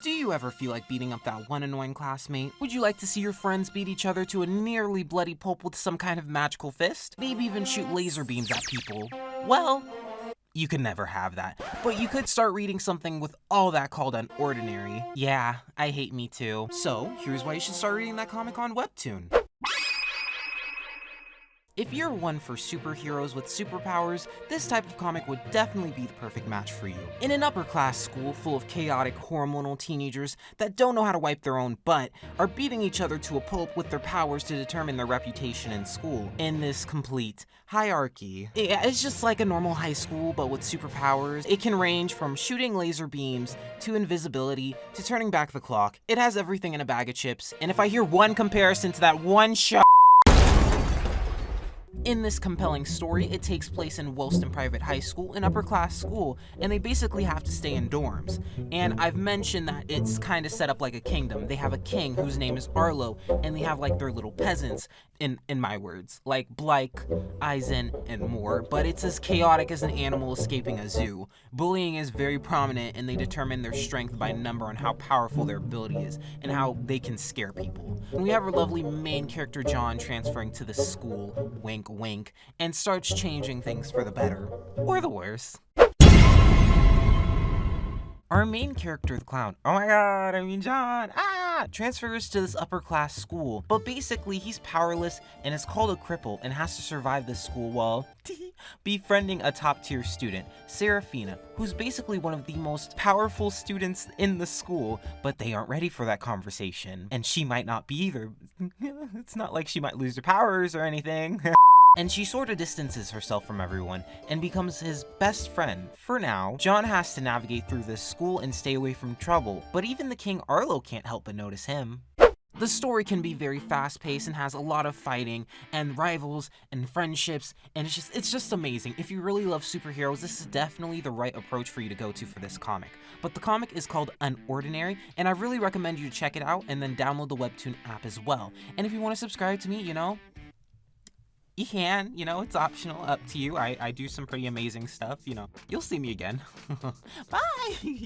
Do you ever feel like beating up that one annoying classmate? Would you like to see your friends beat each other to a nearly bloody pulp with some kind of magical fist? Maybe even shoot laser beams at people? Well, you can never have that, but you could start reading something with all that called unOrdinary. Yeah, I hate me too. So, here's why you should start reading that comic on Webtoon. If you're one for superheroes with superpowers, this type of comic would definitely be the perfect match for you. In an upper-class school full of chaotic, hormonal teenagers that don't know how to wipe their own butt, are beating each other to a pulp with their powers to determine their reputation in school, in this complete hierarchy. It's just like a normal high school, but with superpowers. It can range from shooting laser beams, to invisibility, to turning back the clock. It has everything in a bag of chips, and if I hear one comparison to that one shot, in this compelling story, it takes place in Woolston Private High School, an upper-class school, and they basically have to stay in dorms. And I've mentioned that it's kind of set up like a kingdom. They have a king whose name is Arlo, and they have like their little peasants, in my words, like Blyke, Eisen, and more, but it's as chaotic as an animal escaping a zoo. Bullying is very prominent, and they determine their strength by number on how powerful their ability is, and how they can scare people. And we have our lovely main character John transferring to the school, wink wink, and starts changing things for the better, or the worse. Our main character, the clown, John, transfers to this upper-class school, but basically he's powerless and is called a cripple and has to survive this school while befriending a top-tier student, Serafina, who's basically one of the most powerful students in the school, but they aren't ready for that conversation, and she might not be either. It's not like she might lose her powers or anything. And she sort of distances herself from everyone and becomes his best friend. For now, John has to navigate through this school and stay away from trouble, but even the King Arlo can't help but notice him. The story can be very fast-paced and has a lot of fighting and rivals and friendships, and it's just amazing. If you really love superheroes, this is definitely the right approach for you to go to for this comic. But the comic is called unOrdinary, and I really recommend you to check it out and then download the Webtoon app as well. And if you want to subscribe to me, you can, it's optional, up to you. I do some pretty amazing stuff, you'll see me again. Bye!